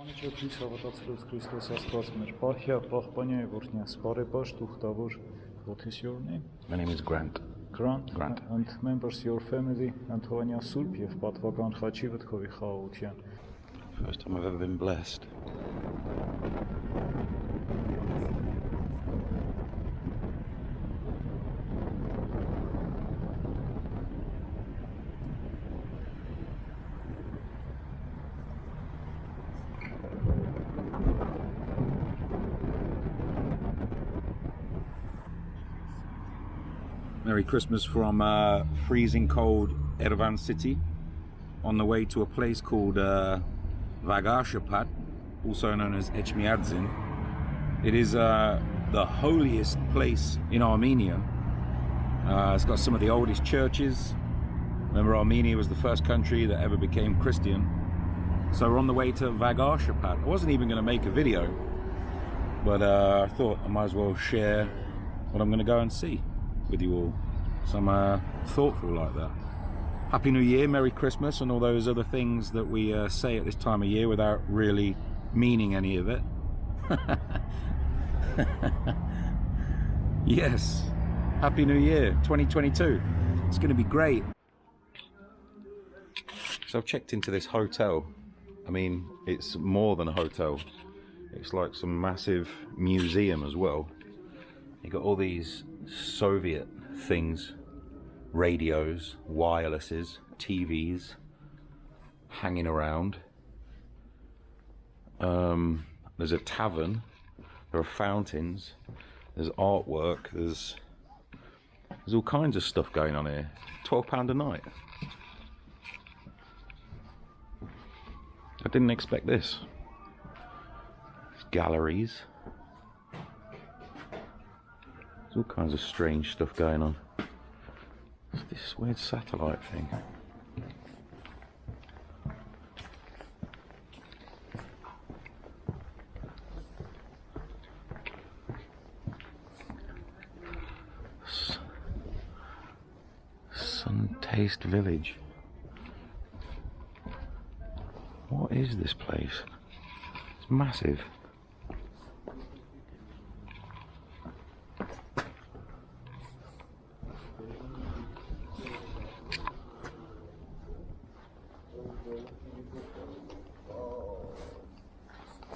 Անիջոքից հավատացրուց Քրիստոս Աստված մեր Պարհյա, Պահպանյա եւ Օրհնյա Սպարեբաշտ ուխտավոր. What is your name? My name is Grant. Grant. Grant. And members your family and Թողանյա Սուրբ եւ պատվական խաչի վտքովի խաղաղության. First time I've ever been blessed. Merry Christmas from freezing cold Erevan city on the way to a place called Vagharshapat, also known as Etchmiadzin. It is the holiest place in Armenia. It's got some of the oldest churches. Remember, Armenia was the first country that ever became Christian. So we're on the way to Vagharshapat. I wasn't even going to make a video, but I thought I might as well share what I'm going to go and see with you all. Some thoughtful like that. Happy New Year, Merry Christmas, and all those other things that we say at this time of year without really meaning any of it. Yes, Happy New Year 2022. It's going to be great. So I've checked into this hotel. I mean, it's more than a hotel. It's like some massive museum as well. You got all these Soviet things, radios, wirelesses, TVs hanging around. There's a tavern, there are fountains, there's artwork, there's all kinds of stuff going on here. £12 a night. I didn't expect this. Galleries. There's all kinds of strange stuff going on. What's this weird satellite thing? Sun Taste Village. What is this place? It's massive.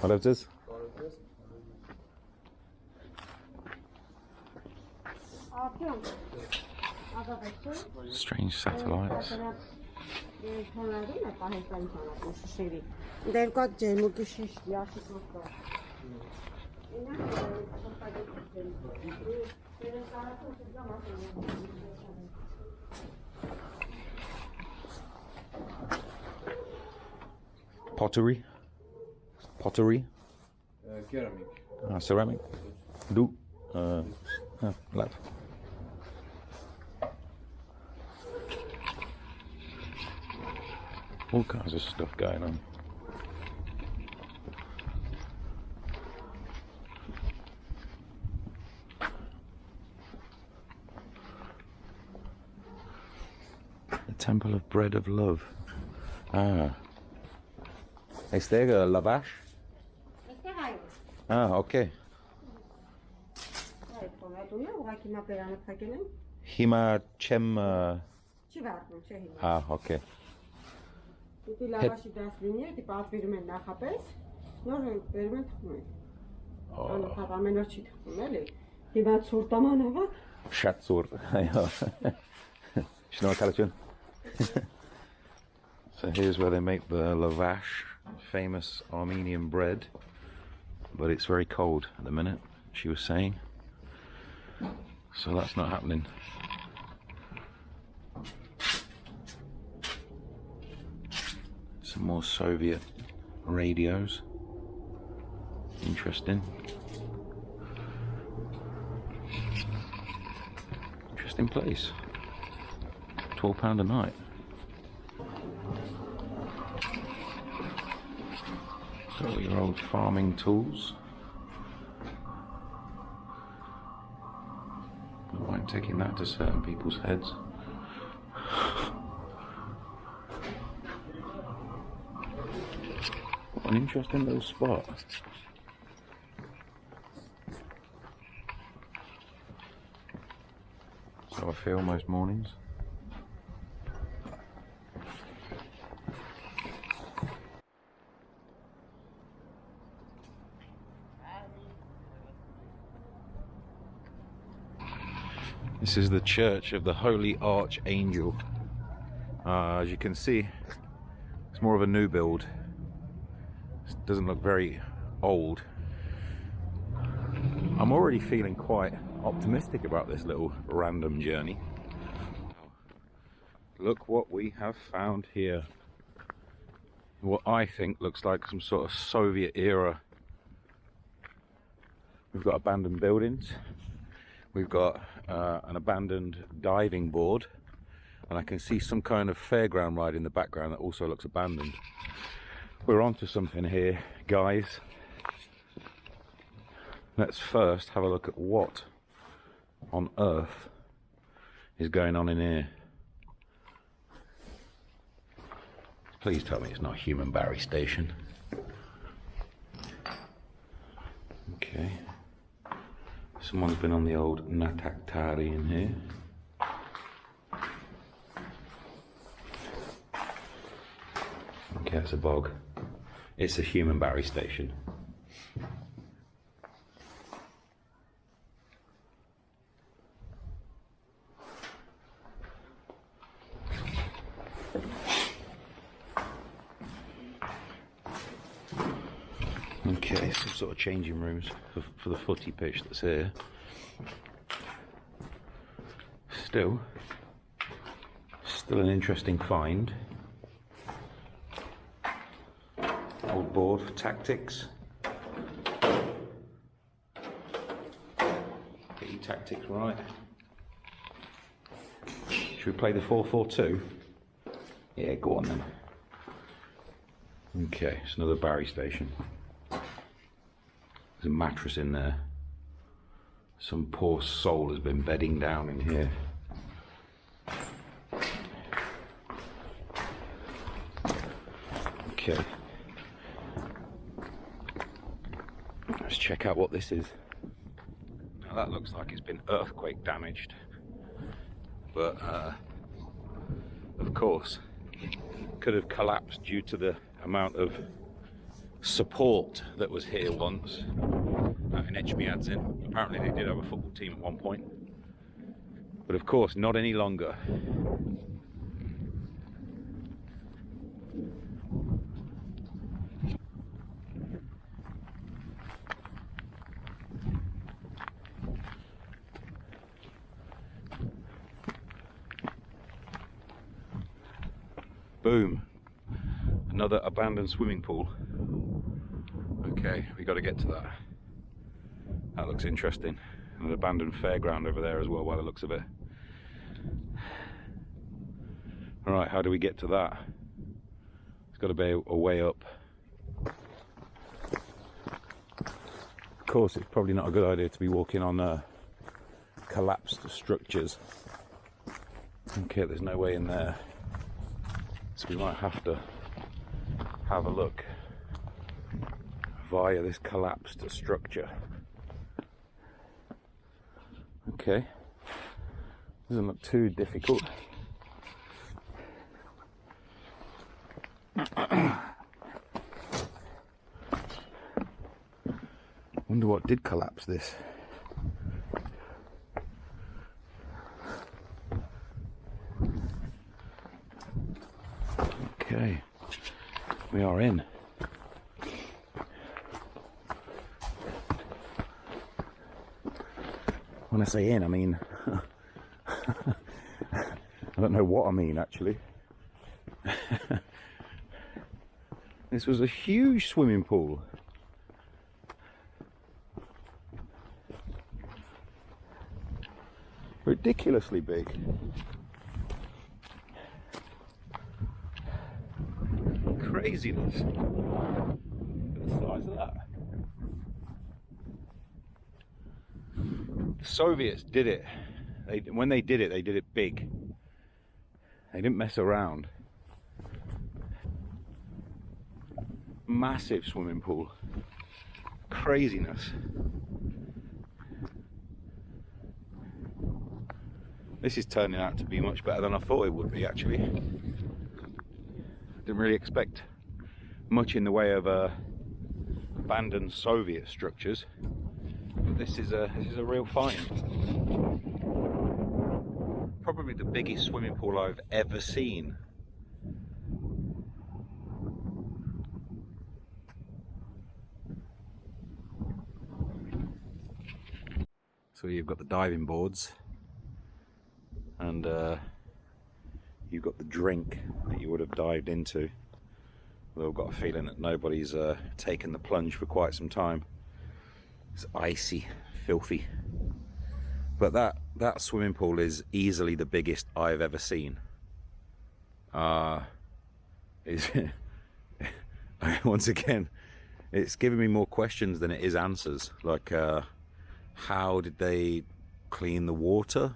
What is this? Strange satellites. They've got Pottery. Ceramic. Ceramic. Do. Lab. All kinds of stuff going on. The Temple of Bread of Love. Ah. Is there a lavash? Ah, okay. Hima chem. Ah, okay. Shatsur. So here's where they make the lavash, famous Armenian bread, but it's very cold at the minute, she was saying, so that's not happening. Some more Soviet radios. Interesting. Interesting place. £12 a night. Got all your old farming tools. I won't taking that to certain people's heads. An interesting little spot. That's how I feel most mornings. This is the Church of the Holy Archangel. As you can see, it's more of a new build. It doesn't look very old. I'm already feeling quite optimistic about this little random journey. Look what we have found here. What I think looks like some sort of Soviet era. We've got abandoned buildings. We've got an abandoned diving board, and I can see some kind of fairground ride in the background that also looks abandoned. We're onto something here, guys. Let's first have a look at what on earth is going on in here. Please tell me it's not Human Barry Station. Okay. Someone's been on the old Nataktari in here. Okay, it's a bog. It's a Human Barry Station. Okay, some sort of changing rooms for the footy pitch that's here. Still an interesting find. Old board for tactics. Get your tactics right. Should we play the 4-4-2? Yeah, go on then. Okay, it's another Barry Station. There's a mattress in there. Some poor soul has been bedding down in here. Okay. Let's check out what this is. Now that looks like it's been earthquake damaged. But, of course, could have collapsed due to the amount of support that was here once in Etchmiadzin. Apparently they did have a football team at one point, but of course not any longer. Boom, another abandoned swimming pool. Okay, we got to get to that. That looks interesting. And an abandoned fairground over there as well, by the looks of it. Alright, how do we get to that? There's got to be a way up. Of course, it's probably not a good idea to be walking on collapsed structures. Okay, there's no way in there. So we might have to have a look via this collapsed structure. Okay, doesn't look too difficult. Wonder what did collapse this. Okay, we are in. When I say in, I mean I don't know what I mean actually. This was a huge swimming pool. Ridiculously big. Craziness. Look at the size of that. The Soviets did it. When they did it big. They didn't mess around. Massive swimming pool. Craziness. This is turning out to be much better than I thought it would be, actually. Didn't really expect much in the way of abandoned Soviet structures, but this is a real find. Probably the biggest swimming pool I've ever seen. So you've got the diving boards, and you've got the drink that you would have dived into. Although I've got a feeling that nobody's taken the plunge for quite some time. It's icy, filthy. But that swimming pool is easily the biggest I've ever seen. Once again, it's giving me more questions than it is answers. Like, how did they clean the water?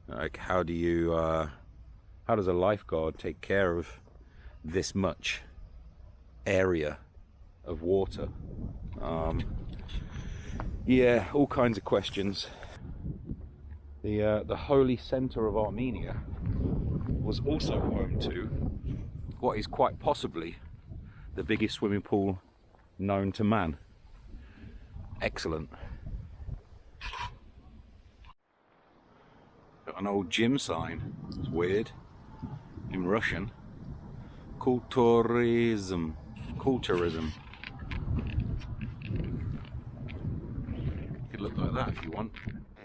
Like, how does a lifeguard take care of this much area of water? Yeah, all kinds of questions. The holy center of Armenia was also home to what is quite possibly the biggest swimming pool known to man. Excellent. Got an old gym sign. It's weird. In Russian. Kulturism. Kulturism. Could look like that if you want.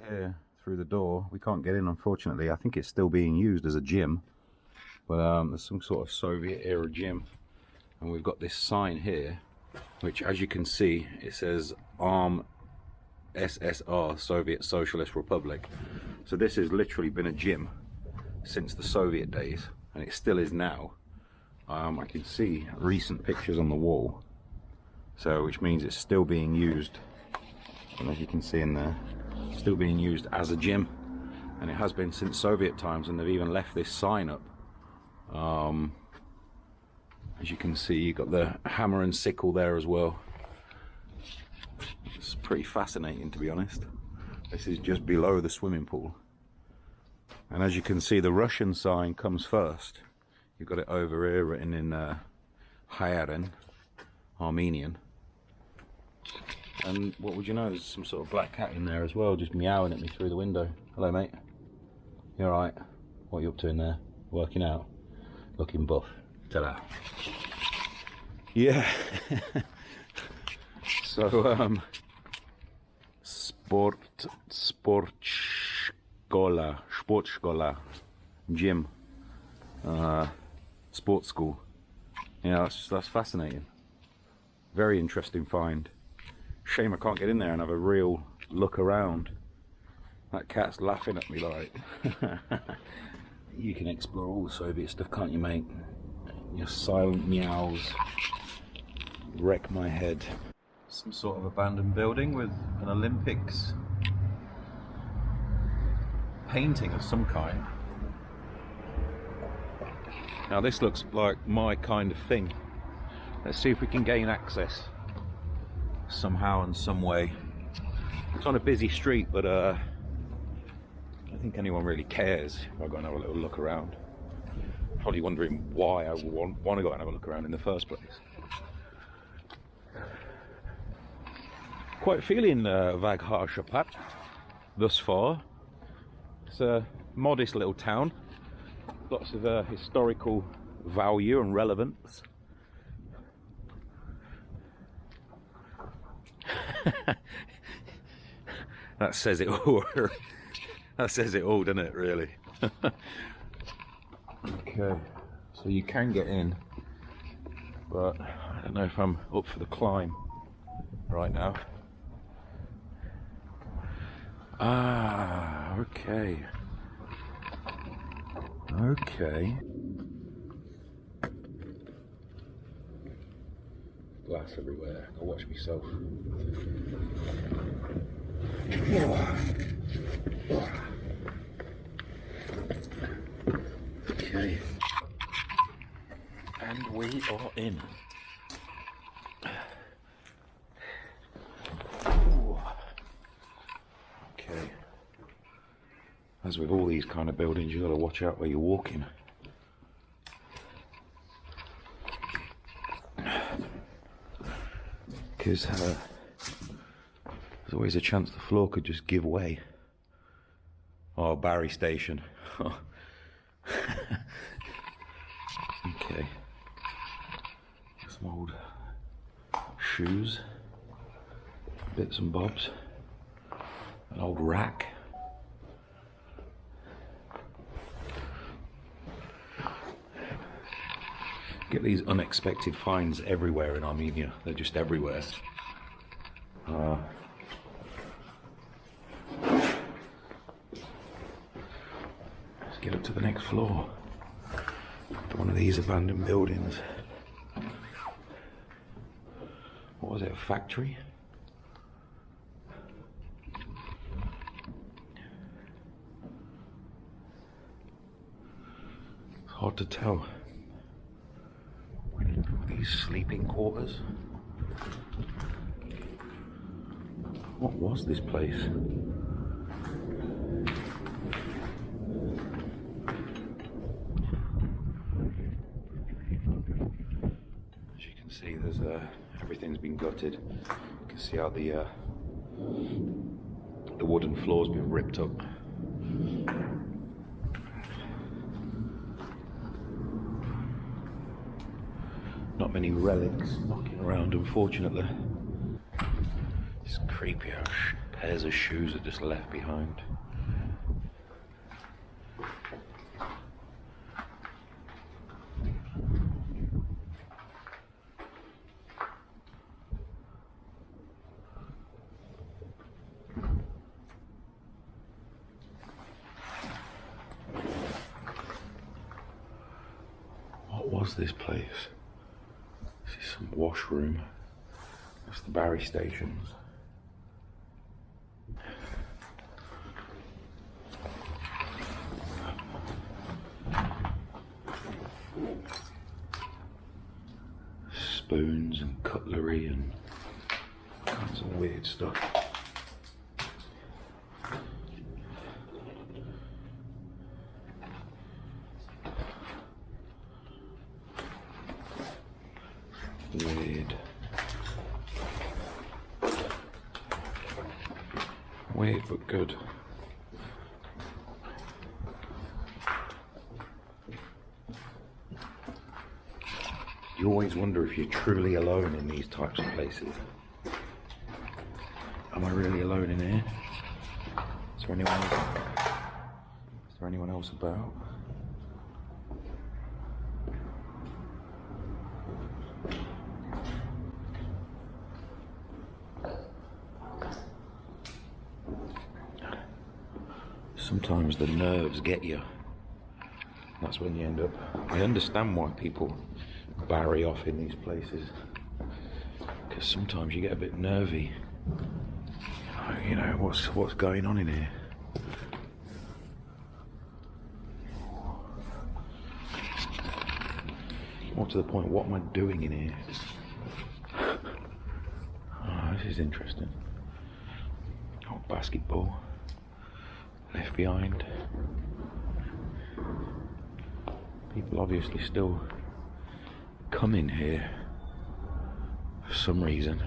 Here, through the door. We can't get in, unfortunately. I think it's still being used as a gym. But there's some sort of Soviet era gym. And we've got this sign here, which, as you can see, it says Arm SSR, Soviet Socialist Republic. So this has literally been a gym since the Soviet days, and it still is now. I can see recent pictures on the wall, so which means it's still being used, and as you can see in there, still being used as a gym, and it has been since Soviet times, and they've even left this sign up. As you can see, you've got the hammer and sickle there as well. It's pretty fascinating, to be honest. This is just below the swimming pool. And as you can see, the Russian sign comes first. You've got it over here written in Hyarin, Armenian. And what would you know, there's some sort of black cat in there as well, just meowing at me through the window. Hello, mate. You alright? What are you up to in there? Working out? Looking buff. Ta-da. Yeah. So, Sportskola, gym, sports school. Yeah, that's fascinating. Very interesting find. Shame I can't get in there and have a real look around. That cat's laughing at me like. You can explore all the Soviet stuff, can't you, mate? Your silent meows wreck my head. Some sort of abandoned building with an Olympics painting of some kind. Now this looks like my kind of thing. Let's see if we can gain access somehow and some way. It's on a busy street, but I don't think anyone really cares if I go and have a little look around. Probably wondering why I would want to go and have a look around in the first place. Quite feeling Vagharshapat thus far. It's a modest little town, lots of historical value and relevance. That says it all. That says it all, doesn't it, really? Okay, so you can get in, but I don't know if I'm up for the climb right now. Ah, okay. Okay. Glass everywhere. I'll watch myself. Okay. And we are in. As with all these kind of buildings, you've got to watch out where you're walking. Because there's always a chance the floor could just give way. Oh, Barry Station. Okay. Some old shoes, bits and bobs, an old rack. Get these unexpected finds everywhere in Armenia. They're just everywhere. Let's get up to the next floor. One of these abandoned buildings. What was it, a factory? It's hard to tell. These sleeping quarters. What was this place? As you can see, there's everything's been gutted. You can see how the wooden floor's been ripped up. Not many relics knocking around, unfortunately. These creepy pairs of shoes are just left behind. What was this place? This is some washroom. That's the Barry stations. Spoons and cutlery and kinds of weird stuff. Weird but good. You always wonder if you're truly alone in these types of places. Am I really alone in here? Is there anyone else about? Sometimes the nerves get you. That's when you end up. I understand why people bury off in these places, because sometimes you get a bit nervy. You know what's going on in here. More to the point, what am I doing in here? Oh, this is interesting. Oh, basketball. Left behind. People obviously still come in here for some reason.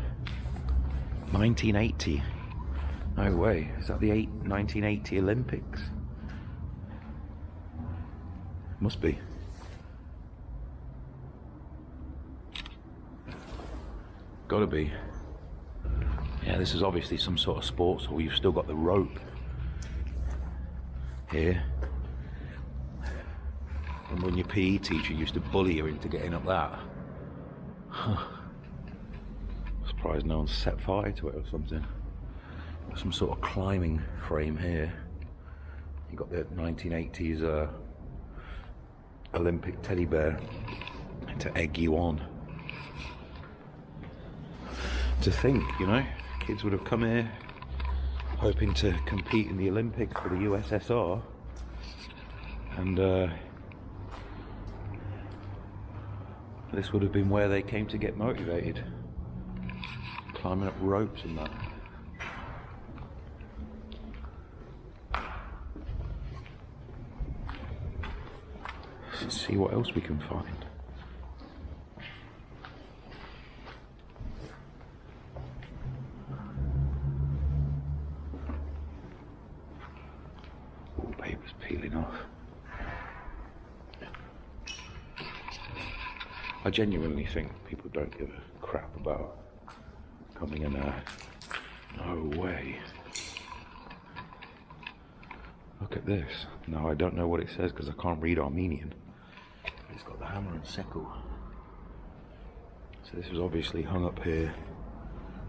1980. No way. Is that the 1980 Olympics? Must be. Gotta be. Yeah, this is obviously some sort of sports hall. You've still got the rope here. And when your PE teacher used to bully you into getting up that. I'm surprised no one's set fire to it or something. Some sort of climbing frame here. You got the 1980s Olympic teddy bear to egg you on. To think, you know, kids would have come here hoping to compete in the Olympics for the USSR, and this would have been where they came to get motivated, climbing up ropes and that. Let's see what else we can find. All paper's peeling off. I genuinely think people don't give a crap about coming in there. No way. Look at this. Now I don't know what it says because I can't read Armenian. It's got the hammer and sickle. So this was obviously hung up here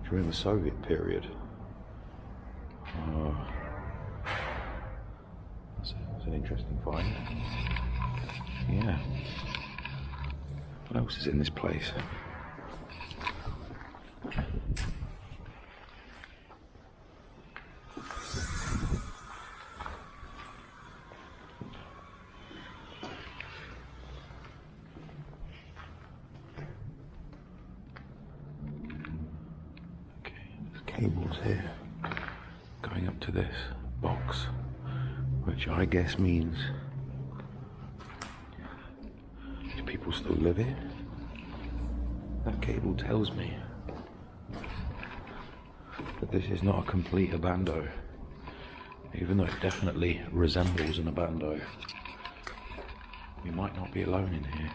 during the Soviet period. That's an interesting find. Yeah. What else is in this place? Cables here going up to this box, which I guess means, do people still live here? That cable tells me that this is not a complete abando, even though it definitely resembles an abando. We might not be alone in here.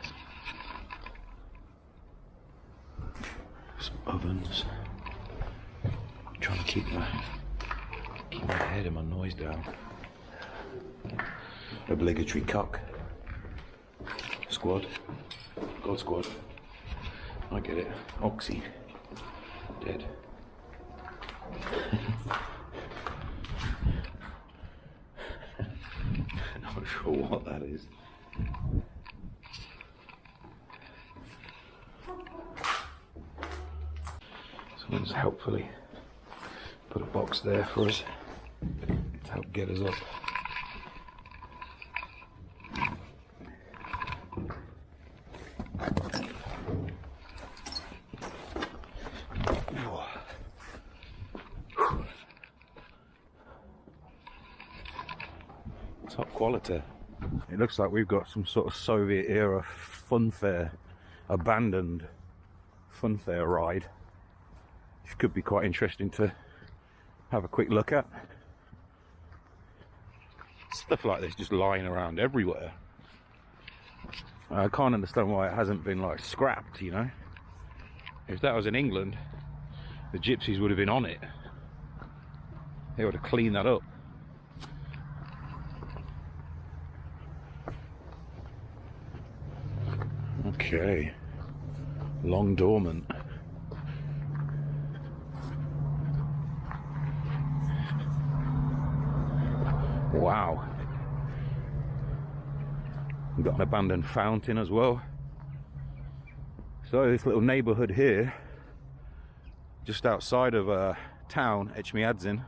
Some ovens. Trying to keep my head and my noise down. Obligatory cuck. Squad. God squad. I get it. Oxy. Dead. Not sure what that is. Someone's helpfully put a box there for us to help get us up. Top quality. It looks like we've got some sort of Soviet era fun fair, abandoned fun fair ride, which could be quite interesting to have a quick look at. Stuff like this just lying around everywhere. I can't understand why it hasn't been like scrapped, you know. If that was in England, the gypsies would have been on it. They would have cleaned that up. Okay. Long dormant. Wow. We've got an abandoned fountain as well. So this little neighborhood here, just outside of town, Etchmiadzin,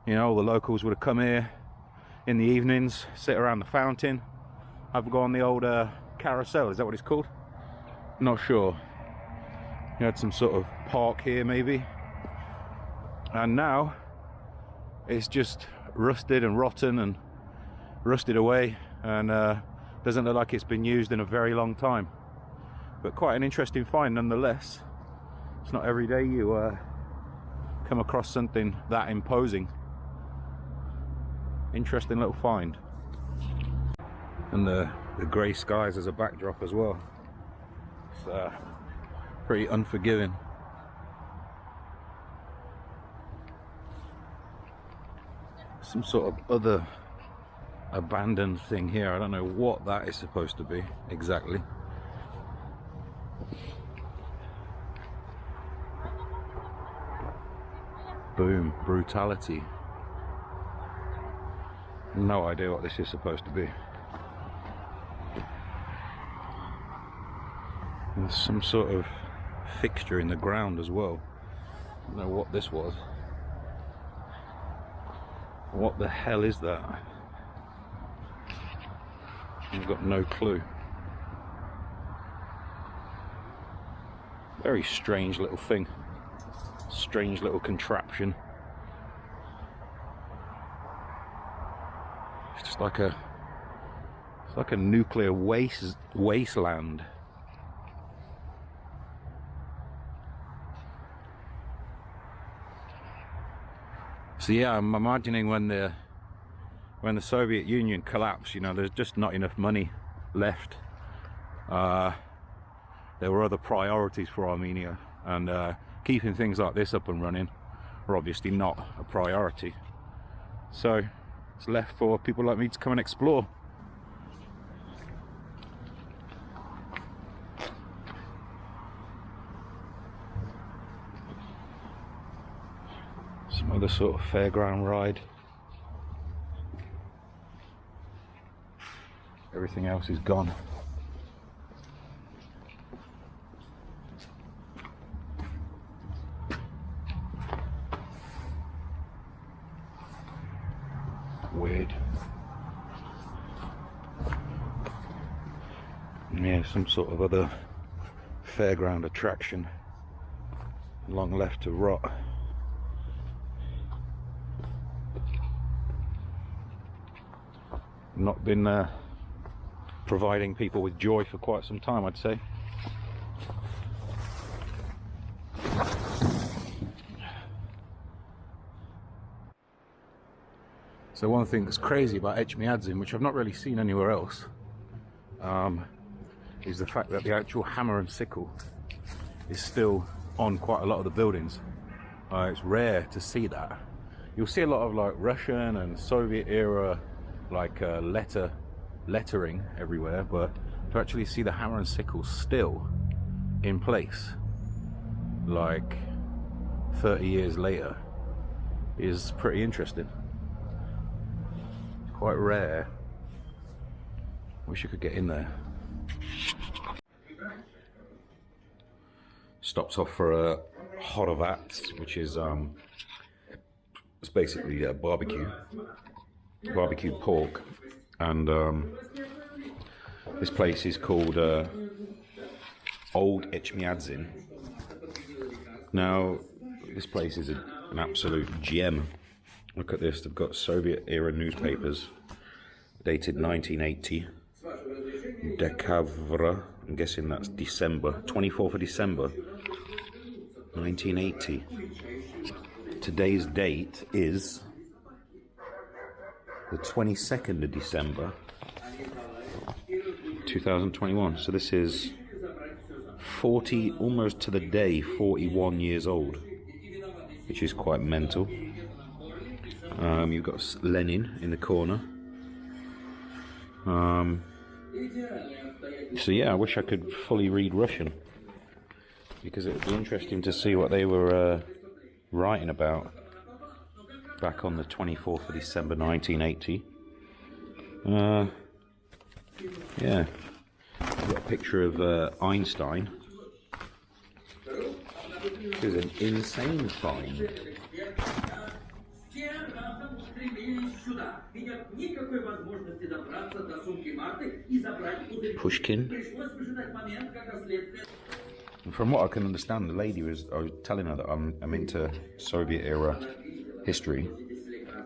you know, all the locals would have come here in the evenings, sit around the fountain, have a go on the old carousel, is that what it's called? Not sure. You had some sort of park here maybe. And now it's just rusted and rotten and rusted away, and doesn't look like it's been used in a very long time. But quite an interesting find nonetheless. It's not every day you come across something that imposing. Interesting little find. And the grey skies as a backdrop as well. It's pretty unforgiving. Some sort of other abandoned thing here. I don't know what that is supposed to be exactly. Boom, brutality. No idea what this is supposed to be. There's some sort of fixture in the ground as well. I don't know what this was. What the hell is that? I've got no clue. Very strange little thing. Strange little contraption. It's just like a It's like a nuclear wasteland. So yeah, I'm imagining when the Soviet Union collapsed, you know, there's just not enough money left. There were other priorities for Armenia, and keeping things like this up and running are obviously not a priority. So it's left for people like me to come and explore. Some other sort of fairground ride. Everything else is gone. Weird. Yeah, some sort of other fairground attraction. Long left to rot. Not been providing people with joy for quite some time, I'd say. So one thing that's crazy about Etchmiadzin, which I've not really seen anywhere else, is the fact that the actual hammer and sickle is still on quite a lot of the buildings. It's rare to see that. You'll see a lot of like Russian and Soviet era like lettering everywhere, but to actually see the hammer and sickle still in place like 30 years later is pretty interesting. It's quite rare. Wish you could get in there. Stopped off for a holiest, which is it's basically a barbecue pork, and this place is called Old Etchmiadzin. Now this place is an absolute gem. Look at this, they've got Soviet era newspapers dated 1980. Dekavra, I'm guessing that's December, 24th of December 1980. Today's date is the 22nd of December 2021. So this is 40, almost to the day, 41 years old, which is quite mental. You've got Lenin in the corner. So yeah, I wish I could fully read Russian, because it would be interesting to see what they were writing about back on the 24th of December 1980. Yeah, we've got a picture of Einstein. This is an insane find. Pushkin. From what I can understand, the lady I was telling her that I'm into Soviet era history,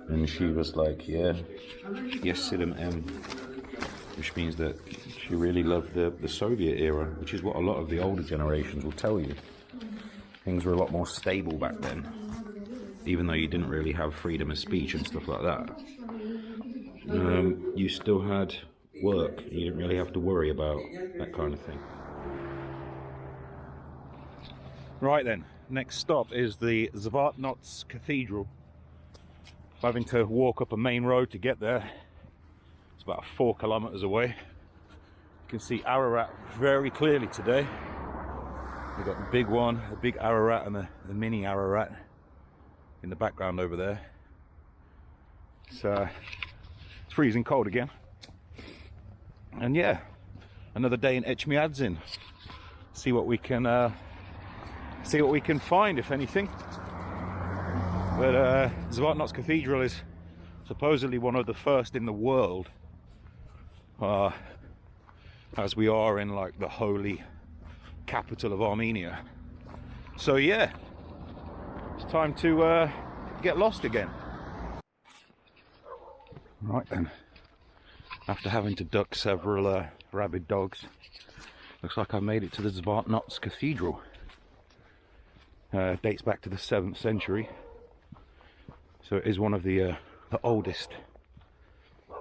and she was like, yeah, yes, Sidam M, which means that she really loved the Soviet era, which is what a lot of the older generations will tell you. Things were a lot more stable back then, even though you didn't really have freedom of speech and stuff like that. You still had work, you didn't really have to worry about that kind of thing. Right then, next stop is the Zvartnots Cathedral. Having to walk up a main road to get there. It's about 4 kilometers away. You can see Ararat very clearly today. We've got the big one, the big Ararat, and the mini Ararat in the background over there. It's freezing cold again. And yeah, another day in Etchmiadzin. See what we can find, if anything. But Zvartnots Cathedral is supposedly one of the first in the world, as we are in like the holy capital of Armenia. So yeah, it's time to get lost again. Right then, after having to duck several rabid dogs. Looks like I made it to the Zvartnots Cathedral. Dates back to the 7th century, so it is one of the oldest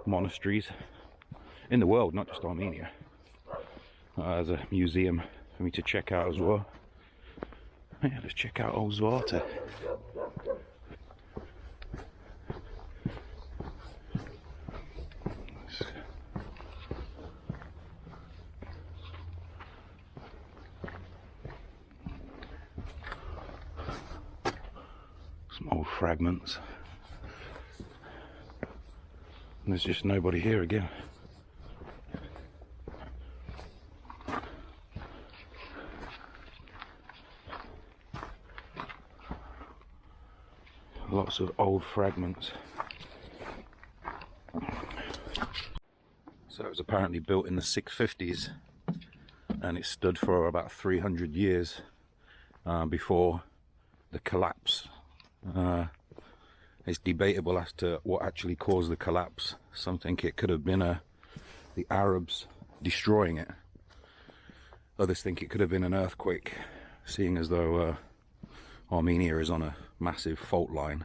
monasteries in the world, not just Armenia. There's a museum for me to check out as well. Yeah, let's check out old Zvarta. Some old fragments. And there's just nobody here again. Lots of old fragments. So it was apparently built in the 650s, and it stood for about 300 years before the collapse. It's debatable as to what actually caused the collapse. Some think it could have been the Arabs destroying it. Others think it could have been an earthquake, seeing as though Armenia is on a massive fault line.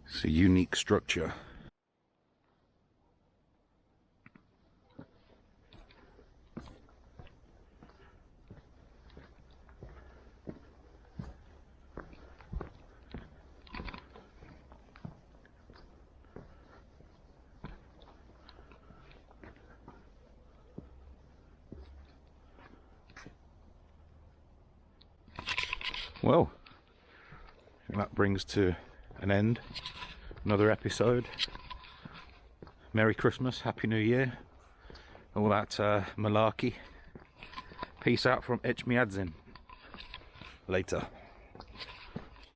It's a unique structure. Well, that brings to an end another episode. Merry Christmas, Happy New Year, all that malarkey. Peace out from Etchmiadzin. Later.